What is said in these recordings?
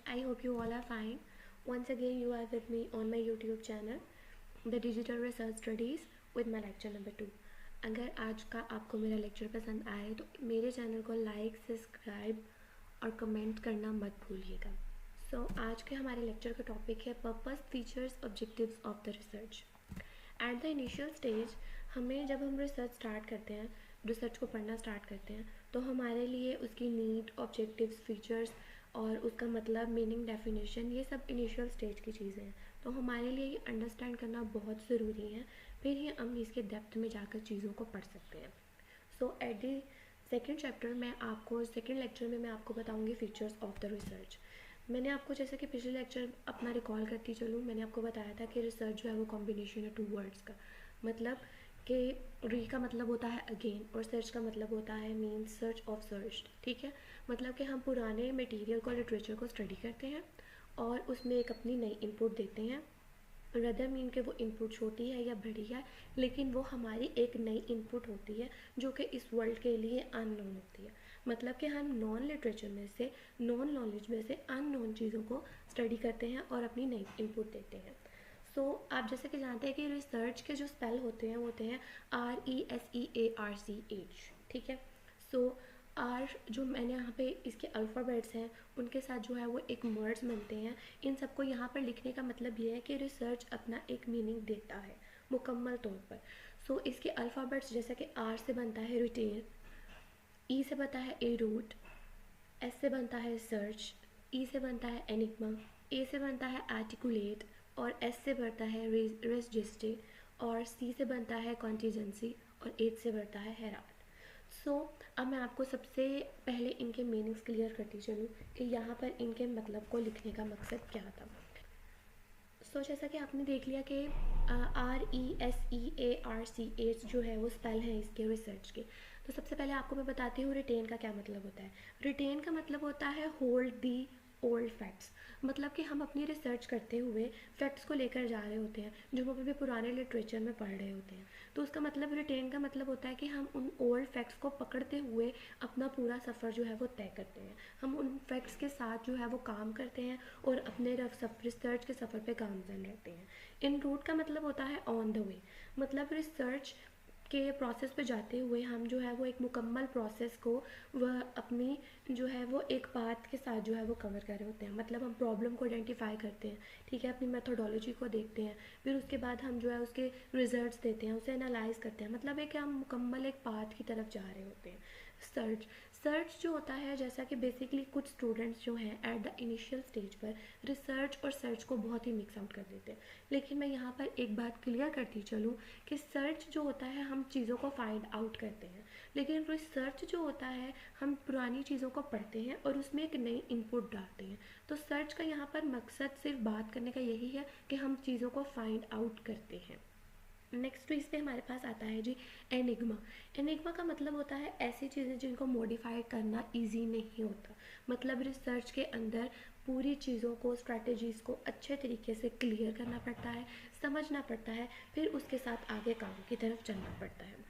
I hope you all are fine. Once again, you are with me on my YouTube channel, The Digital Research Studies, with my lecture number 2. अगर आज का आपको मेरा lecture पसंद आए तो मेरे चैनल को लाइक, सब्सक्राइब और कमेंट करना मत भूलिएगा। आज के हमारे लेक्चर का टॉपिक है purpose, features, objectives of the research. At the initial stage हमें जब हम रिसर्च स्टार्ट करते हैं, रिसर्च को पढ़ना स्टार्ट करते हैं, तो हमारे लिए उसकी नीड, ऑब्जेक्टिव्स, फीचर्स और उसका मतलब, मीनिंग, डेफिनेशन, ये सब इनिशियल स्टेज की चीज़ें हैं। तो हमारे लिए ये अंडरस्टैंड करना बहुत ज़रूरी है, फिर ही हम इसके डेप्थ में जाकर चीज़ों को पढ़ सकते हैं। एट दी सेकेंड चैप्टर में आपको, सेकेंड लेक्चर में मैं आपको बताऊँगी फीचर्स ऑफ द रिसर्च। मैंने आपको, जैसे कि पिछले लेक्चर अपना रिकॉल करती चलूँ, मैंने आपको बताया था कि रिसर्च जो है वो कॉम्बिनेशन है टू वर्ड्स का। मतलब कि री का मतलब होता है अगेन और सर्च का मतलब होता है मीन्स सर्च ऑफ सर्च। ठीक है, मतलब कि हम पुराने मटेरियल को, लिटरेचर को स्टडी करते हैं और उसमें एक अपनी नई इनपुट देते हैं। रदर मीन के वो इनपुट छोटी है या बड़ी है, लेकिन वो हमारी एक नई इनपुट होती है जो कि इस वर्ल्ड के लिए अननोन होती है। मतलब कि हम नॉन लिटरेचर में से, नॉन नॉलेज में से अननोन चीज़ों को स्टडी करते हैं और अपनी नई इनपुट देते हैं। आप जैसे कि जानते हैं कि रिसर्च के जो स्पेल होते हैं वो होते हैं RESEARCH। ठीक है, आर जो मैंने यहाँ पे इसके अल्फ़ाबेट्स हैं उनके साथ जो है वो एक वर्ड्स बनते हैं। इन सबको यहाँ पर लिखने का मतलब ये है कि रिसर्च अपना एक मीनिंग देता है मुकम्मल तौर पर। इसके अल्फ़ाबेट्स जैसे कि आर से बनता है रिटेन, ई से बनता है ए रूट, एस से बनता है सर्च, ई से बनता है एनिग्मा, ए से बनता है आर्टिकुलेट और एस से बनता है रेजिस्टे और सी से बनता है कॉन्टीजेंसी और एच से बनता है हेराल्ड। अब मैं आपको सबसे पहले इनके मीनिंग्स क्लियर करती चलूँ कि यहाँ पर इनके मतलब को लिखने का मकसद क्या था। जैसा कि आपने देख लिया कि RESEARCH जो है वो स्पेल है इसके रिसर्च के। तो सबसे पहले आपको मैं बताती हूँ रिटेन का क्या मतलब होता है। रिटेन का मतलब होता है होल्ड दी ओल्ड फैक्ट्स। मतलब कि हम अपनी रिसर्च करते हुए फैक्ट्स को लेकर जा रहे होते हैं जो हम अभी पुराने लिटरेचर में पढ़ रहे होते हैं। तो उसका मतलब, रिटेन का मतलब होता है कि हम उन ओल्ड फैक्ट्स को पकड़ते हुए अपना पूरा सफ़र जो है वो तय करते हैं। हम उन फैक्ट्स के साथ जो है वो काम करते हैं और अपने रिसर्च के सफ़र पे गामजन रहते हैं। इन रूट का मतलब होता है ऑन द वे। मतलब रिसर्च के प्रोसेस पे जाते हुए हम जो है वो एक मुकम्मल प्रोसेस को वह अपनी जो है वो एक पाथ के साथ जो है वो कवर कर रहे होते हैं। मतलब हम प्रॉब्लम को आइडेंटिफाई करते हैं, ठीक है, अपनी मेथोडोलॉजी को देखते हैं, फिर उसके बाद हम जो है उसके रिजल्ट्स देते हैं, उसे एनालाइज करते हैं। मतलब है कि हम मुकम्मल एक पाथ की तरफ जा रहे होते हैं। सर्च सर्च जो होता है, जैसा कि बेसिकली कुछ स्टूडेंट्स जो हैं एट द इनिशियल स्टेज पर रिसर्च और सर्च को बहुत ही मिक्स आउट कर देते हैं। लेकिन मैं यहाँ पर एक बात क्लियर करती चलूँ कि सर्च जो होता है हम चीज़ों को फाइंड आउट करते हैं, लेकिन रिसर्च जो होता है हम पुरानी चीज़ों को पढ़ते हैं और उसमें एक नई इनपुट डालते हैं। तो सर्च का यहाँ पर मकसद सिर्फ बात करने का यही है कि हम चीज़ों को फाइंड आउट करते हैं। नेक्स्ट तो इस पर हमारे पास आता है जी एनिग्मा। एनिग्मा का मतलब होता है ऐसी चीज़ें जिनको मॉडिफाई करना इजी नहीं होता। मतलब रिसर्च के अंदर पूरी चीज़ों को, स्ट्रैटेजीज़ को अच्छे तरीके से क्लियर करना पड़ता है, समझना पड़ता है, फिर उसके साथ आगे काम की तरफ चलना पड़ता है।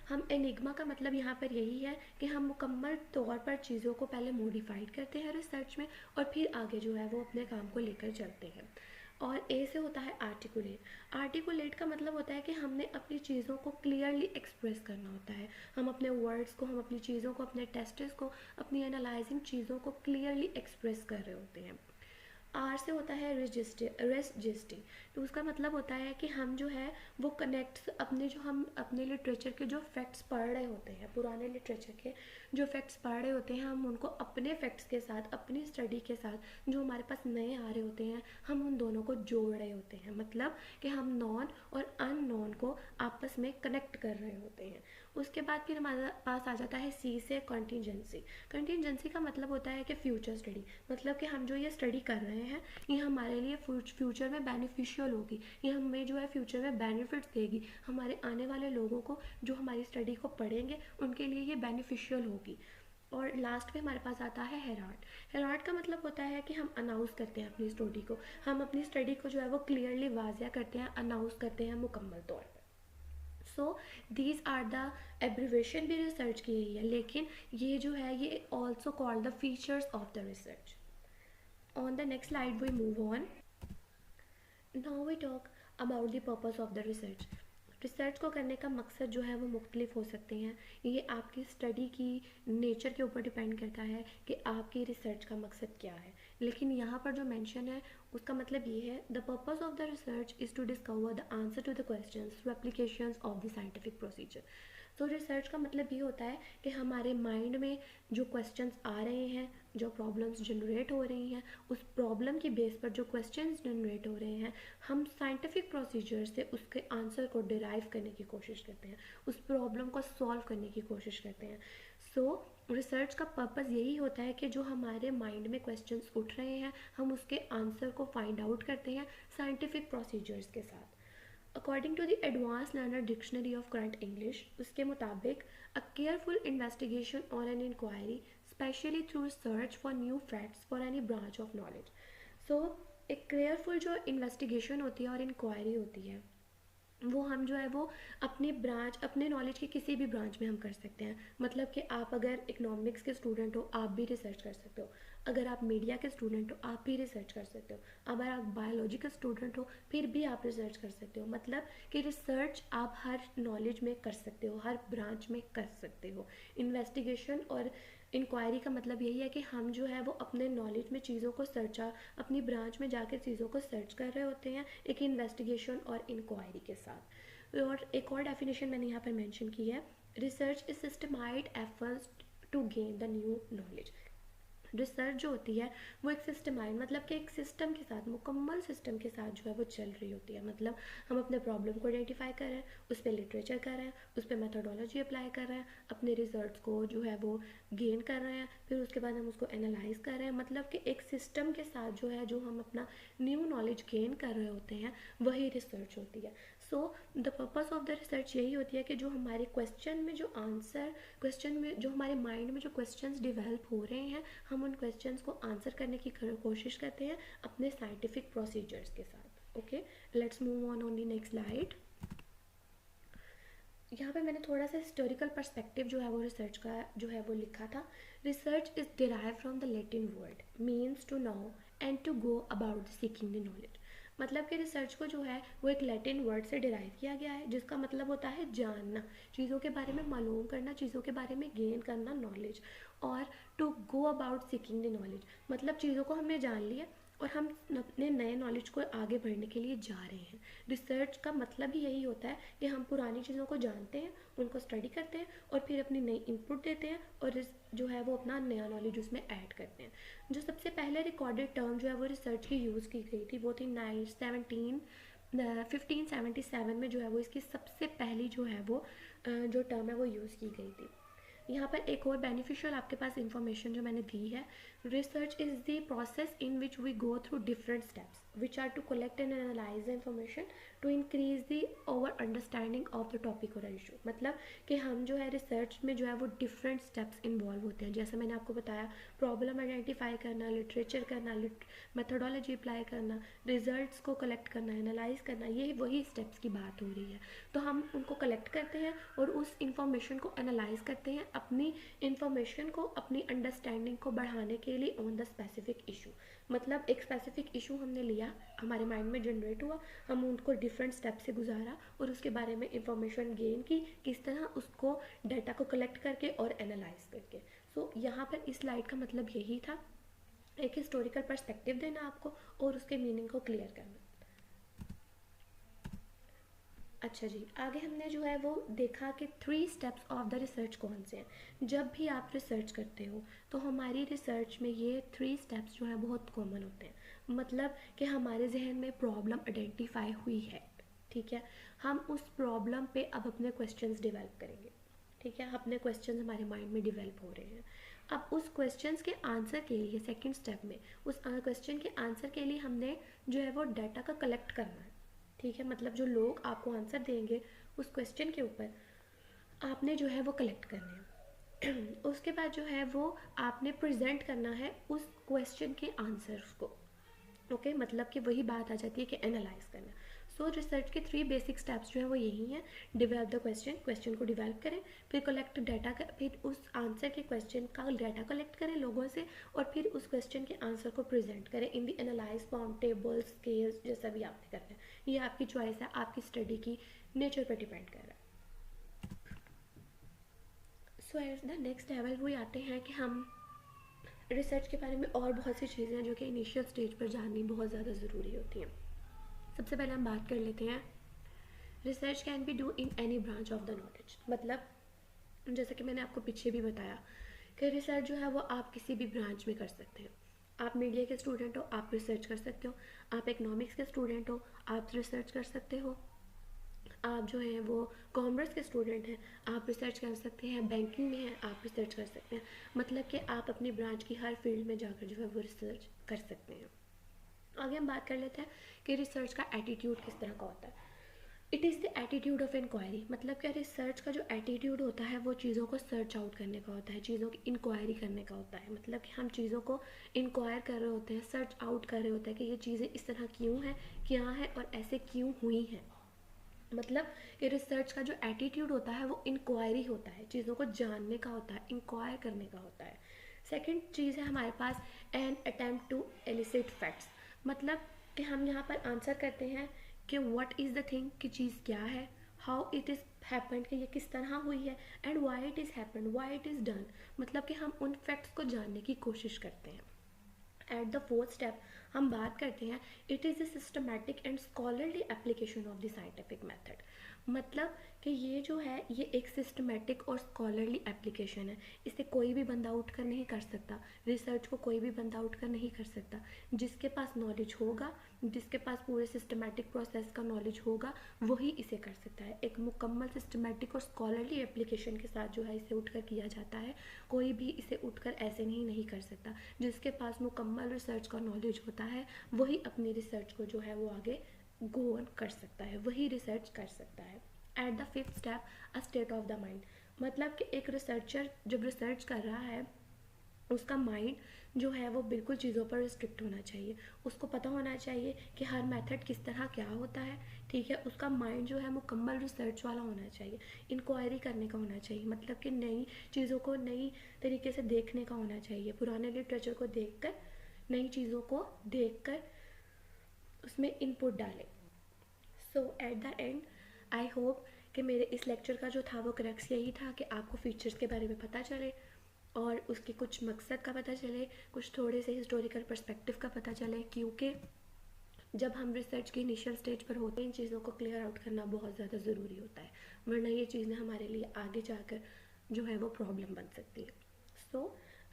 हम एनिग्मा का मतलब यहाँ पर यही है कि हम मुकम्मल तौर पर चीज़ों को पहले मॉडिफाइड करते हैं रिसर्च में और फिर आगे जो है वो अपने काम को लेकर चलते हैं। और ए से होता है आर्टिकुलेट। आर्टिकुलेट का मतलब होता है कि हमने अपनी चीज़ों को क्लियरली एक्सप्रेस करना होता है। हम अपने वर्ड्स को, हम अपनी चीज़ों को, अपने टेस्ट्स को, अपनी एनालाइजिंग चीज़ों को क्लियरली एक्सप्रेस कर रहे होते हैं। आर से होता है रेजिस्टी। तो उसका मतलब होता है कि हम जो है वो कनेक्ट अपने, जो हम अपने लिटरेचर के जो फैक्ट्स पढ़ रहे होते हैं, पुराने लिटरेचर के जो फैक्ट्स पढ़ रहे होते हैं, हम उनको अपने फैक्ट्स के साथ, अपनी स्टडी के साथ जो हमारे पास नए आ रहे होते हैं, हम उन दोनों को जोड़ रहे होते हैं। मतलब कि हम नॉन और अननोन को आपस में कनेक्ट कर रहे होते हैं। उसके बाद फिर हमारे पास आ जाता है सी से कॉन्टीजेंसी। कॉन्टीजेंसी का मतलब होता है कि फ्यूचर स्टडी। मतलब कि हम जो ये स्टडी कर रहे हैं ये हमारे लिए फ्यूचर में बेनिफिशियल होगी, ये हमें जो है फ्यूचर में बेनिफिट्स देगी, हमारे आने वाले लोगों को जो हमारी स्टडी को पढ़ेंगे उनके लिए ये बेनिफिशियल होगी। और लास्ट में हमारे पास आता है हेराल्ड। हेराल्ड का मतलब होता है कि हम अनाउंस करते हैं अपनी स्टडी को, हम अपनी स्टडी को जो है वो क्लियरली वाजिया करते हैं, अनाउंस करते हैं मुकम्मल तौर पर। दीज आर द एब्रीवेशन भी रिसर्च की गई है, लेकिन ये जो है ये also called the features of the research. On the next slide we move on. Now we talk about the purpose of the research. Research को करने का मकसद जो है वो मुख्तलिफ हो सकते हैं. ये आपकी स्टडी की नेचर के ऊपर डिपेंड करता है कि आपकी रिसर्च का मकसद क्या है. लेकिन यहाँ पर जो मेंशन है उसका मतलब ये है, the purpose of the research is to discover the answer to the questions through applications of the scientific procedure. तो रिसर्च का मतलब ये होता है कि हमारे माइंड में जो क्वेश्चंस आ रहे हैं, जो प्रॉब्लम्स जनरेट हो रही हैं, उस प्रॉब्लम की बेस पर जो क्वेश्चंस जनरेट हो रहे हैं, हम साइंटिफिक प्रोसीजर से उसके आंसर को डिराइव करने की कोशिश करते हैं, उस प्रॉब्लम को सॉल्व करने की कोशिश करते हैं. सो रिसर्च का पर्पज़ यही होता है कि जो हमारे माइंड में क्वेश्चंस उठ रहे हैं, हम उसके आंसर को फाइंड आउट करते हैं साइंटिफिक प्रोसीजर्स के साथ. According to the advance learner dictionary of current English, उसके मुताबिक अ केयरफुल इन्वेस्टिगेशन और an inquiry specially through search for new facts for any branch of knowledge. So एक careful जो investigation होती है और इंक्वायरी होती है, वो हम जो है वो अपनी ब्रांच, अपने नॉलेज के किसी भी ब्रांच में हम कर सकते हैं. मतलब कि आप अगर इकोनॉमिक्स के स्टूडेंट हो, आप भी रिसर्च कर सकते हो. अगर आप मीडिया के स्टूडेंट हो, आप भी रिसर्च कर सकते हो. अगर आप बायोलॉजी के स्टूडेंट हो, फिर भी आप रिसर्च कर सकते हो. मतलब कि रिसर्च आप हर नॉलेज में कर सकते हो, हर ब्रांच में कर सकते हो. इन्वेस्टिगेशन और इंक्वायरी का मतलब यही है कि हम जो है वो अपने नॉलेज में चीज़ों को अपनी ब्रांच में जाकर चीज़ों को सर्च कर रहे होते हैं एक इन्वेस्टिगेशन और इंक्वायरी के साथ. और एक और डेफिनेशन मैंने यहाँ पर मेंशन की है, research is systemised efforts to gain the new knowledge. Research जो होती है वो एक सिस्टमाइज, मतलब कि एक सिस्टम के साथ, मुकम्मल सिस्टम के साथ जो है वो चल रही होती है. मतलब हम अपने प्रॉब्लम को आइडेंटिफाई कर रहे हैं, उस पर लिटरेचर कर रहे हैं, उस पर मेथोडोलॉजी अप्लाई कर रहे हैं, अपने रिजल्ट्स को जो है वो गेन कर रहे हैं, फिर उसके बाद हम उसको एनालाइज कर रहे हैं. मतलब कि एक सिस्टम के साथ जो है, जो हम अपना न्यू नॉलेज गेन कर रहे होते हैं, वही रिसर्च होती है. So the purpose of the research यही होती है कि जो हमारे क्वेश्चन में जो आंसर, क्वेश्चन में जो हमारे माइंड में जो क्वेश्चंस डेवलप हो रहे हैं, हम उन क्वेश्चंस को आंसर करने की कोशिश करते हैं अपने साइंटिफिक प्रोसीजर्स के साथ. Okay, let's move on the next slide. यहाँ पे मैंने थोड़ा सा हिस्टोरिकल पर्सपेक्टिव जो है वो रिसर्च का जो है वो लिखा था. Research is derive from the Latin word means to know and to go about seeking the knowledge. मतलब कि रिसर्च को जो है वो एक लैटिन वर्ड से डिराइव किया गया है, जिसका मतलब होता है जानना, चीज़ों के बारे में मालूम करना, चीज़ों के बारे में गेन करना नॉलेज. और to go about seeking the knowledge, मतलब चीज़ों को हमने जान लिया और हम अपने नए नॉलेज को आगे बढ़ने के लिए जा रहे हैं. रिसर्च का मतलब ही यही होता है कि हम पुरानी चीज़ों को जानते हैं, उनको स्टडी करते हैं और फिर अपनी नई इनपुट देते हैं और जो है वो अपना नया नॉलेज उसमें ऐड करते हैं. जो सबसे पहले रिकॉर्डेड टर्म जो है वो रिसर्च की यूज़ की गई थी, वो थी 1577 में जो है वो इसकी सबसे पहली जो है वो जो टर्म है वो यूज़ की गई थी. यहाँ पर एक और बेनिफिशियल आपके पास इंफॉर्मेशन जो मैंने दी है, research is the process in which we go through different steps which are to collect and analyse the information to increase the over understanding of the topic और इशू. मतलब कि हम जो है रिसर्च में जो है वो डिफरेंट स्टेप्स इन्वॉल्व होते हैं. जैसे मैंने आपको बताया, प्रॉब्लम आइडेंटिफाई करना, लिटरेचर करना, मेथोडोलॉजी अप्लाई करना, रिजल्ट्स को कलेक्ट करना, एनालाइज करना, ये वही स्टेप्स की बात हो रही है. तो हम उनको कलेक्ट करते हैं और उस इंफॉर्मेशन को एनालाइज करते हैं अपनी इंफॉर्मेशन को, अपनी अंडरस्टैंडिंग को बढ़ाने के लिए ऑन द स्पेसिफिक इशू. मतलब एक स्पेसिफिक इशू हमने लिया, हमारे माइंड में जनरेट हुआ, हम उनको डिफरेंट स्टेप से गुजारा और उसके बारे में इंफॉर्मेशन गेन की, किस तरह उसको डाटा को कलेक्ट करके और एनालाइज करके. सो यहाँ पर इस स्लाइड का मतलब यही था, एक हिस्टोरिकल पर्सपेक्टिव देना आपको और उसके मीनिंग को क्लियर करना. अच्छा जी, आगे हमने जो है वो देखा कि 3 स्टेप्स ऑफ द रिसर्च कौन से हैं. जब भी आप रिसर्च करते हो तो हमारी रिसर्च में ये 3 स्टेप्स जो है बहुत कॉमन होते हैं. मतलब कि हमारे जहन में प्रॉब्लम आइडेंटिफाई हुई है, ठीक है, हम उस प्रॉब्लम पे अब अपने क्वेश्चंस डेवलप करेंगे. ठीक है, अपने क्वेश्चंस हमारे माइंड में डेवलप हो रहे हैं. अब उस क्वेश्चंस के आंसर के लिए सेकंड स्टेप में उस क्वेश्चन के आंसर के लिए हमने जो है वो डाटा का कलेक्ट करना है. ठीक है, मतलब जो लोग आपको आंसर देंगे उस क्वेश्चन के ऊपर आपने जो है वो कलेक्ट करने हैं. उसके बाद जो है वो आपने प्रेजेंट करना है उस क्वेश्चन के आंसर्स को. ओके, मतलब कि वही बात आ जाती है कि एनालाइज करना. सो रिसर्च के 3 बेसिक स्टेप्स जो है वो यही हैं। डिवेल्प द क्वेश्चन को डिवेल्प करें, फिर कलेक्ट डाटा, फिर उस आंसर के क्वेश्चन का डाटा कलेक्ट करें लोगों से, और फिर उस क्वेश्चन के आंसर को प्रेजेंट करें इन दी एनालाइज फॉर्म, टेबल्स, स्केल्स, जैसा भी आपने करना है। ये आपकी चॉइस है, आपकी स्टडी की नेचर पर डिपेंड कर रहा है। सो एट द नेक्स्ट लेवल वो आते हैं कि हम रिसर्च के बारे में और बहुत सी चीज़ें हैं जो कि इनिशियल स्टेज पर जाननी बहुत ज़्यादा ज़रूरी होती हैं। सबसे पहले हम बात कर लेते हैं, research can be do in any branch of the knowledge. मतलब जैसे कि मैंने आपको पीछे भी बताया कि रिसर्च जो है वो आप किसी भी ब्रांच में कर सकते हैं। आप मीडिया के स्टूडेंट हो, आप रिसर्च कर सकते हो। आप इकोनॉमिक्स के स्टूडेंट हो, आप रिसर्च कर सकते हो। आप जो हैं वो कॉमर्स के स्टूडेंट हैं, आप रिसर्च कर सकते हैं। बैंकिंग में हैं, आप रिसर्च कर सकते हैं। मतलब कि आप अपनी ब्रांच की हर फील्ड में जाकर जो है वो रिसर्च कर सकते हैं। आगे हम बात कर लेते हैं कि रिसर्च का एटीट्यूड किस तरह का होता है। It is the attitude of inquiry. मतलब कि रिसर्च का जो एटीट्यूड होता है वो चीज़ों को सर्च आउट करने का होता है, चीज़ों की इंक्वायरी करने का होता है। मतलब कि हम चीज़ों को इंक्वायर कर रहे होते हैं, सर्च आउट कर रहे होते हैं कि ये चीज़ें इस तरह क्यों हैं, क्या है और ऐसे क्यों हुई हैं। मतलब कि रिसर्च का जो एटीट्यूड होता है वो इंक्वायरी होता है, चीज़ों को जानने का होता है, इंक्वायर करने का होता है। सेकंड चीज़ है हमारे पास an attempt to elicit facts. मतलब कि हम यहाँ पर आंसर करते हैं कि व्हाट इज़ द थिंग, कि चीज़ क्या है, हाउ इट इज़ हैपेंड, कि ये किस तरह हुई है, and why it is happened, why it is done. मतलब कि हम उन फैक्ट्स को जानने की कोशिश करते हैं। एट द फोर्थ स्टेप हम बात करते हैं, it is a systematic and scholarly application of the scientific method. मतलब कि ये जो है ये एक सिस्टमैटिक और स्कॉलरली एप्लीकेशन है। इसे कोई भी बंदा उठकर नहीं कर सकता, रिसर्च को कोई भी बंदा उठकर नहीं कर सकता। जिसके पास नॉलेज होगा, जिसके पास पूरे सिस्टमैटिक प्रोसेस का नॉलेज होगा, वही इसे कर सकता है। एक मुकम्मल सिस्टमैटिक और स्कॉलरली एप्लीकेशन के साथ जो है इसे उठकर किया जाता है। कोई भी इसे उठकर ऐसे नहीं कर सकता। जिसके पास मुकम्मल रिसर्च का नॉलेज होता है वही अपनी रिसर्च को जो है वो आगे गो ऑन कर सकता है, वही रिसर्च कर सकता है। At the fifth step, a state of the mind. मतलब कि एक रिसर्चर जब रिसर्च कर रहा है उसका माइंड जो है वो बिल्कुल चीज़ों पर रिस्ट्रिक्ट होना चाहिए। उसको पता होना चाहिए कि हर मेथड किस तरह क्या होता है, ठीक है। उसका माइंड जो है मुकम्मल रिसर्च वाला होना चाहिए, इंक्वायरी करने का होना चाहिए। मतलब कि नई चीज़ों को नई तरीके से देखने का होना चाहिए, पुराने लिटरेचर को देखकर, नई चीज़ों को देखकर उसमें इनपुट डालें। So at the end I hope कि मेरे इस लेक्चर का जो था वो क्रक्स यही था कि आपको फीचर्स के बारे में पता चले और उसके कुछ मकसद का पता चले, कुछ थोड़े से हिस्टोरिकल पर्सपेक्टिव का पता चले। क्योंकि जब हम रिसर्च की इनिशियल स्टेज पर होते हैं इन चीज़ों को क्लियर आउट करना बहुत ज़्यादा ज़रूरी होता है, वरना ये चीज़ें हमारे लिए आगे जाकर जो है वो प्रॉब्लम बन सकती है। सो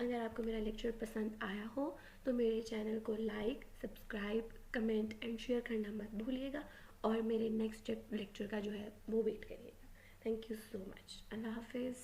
अगर आपको मेरा लेक्चर पसंद आया हो तो मेरे चैनल को like, subscribe, comment and share करना मत भूलिएगा, और मेरे नेक्स्ट लेक्चर का जो है वो वेट करिएगा। Thank you so much. अल्लाह हाफिज़।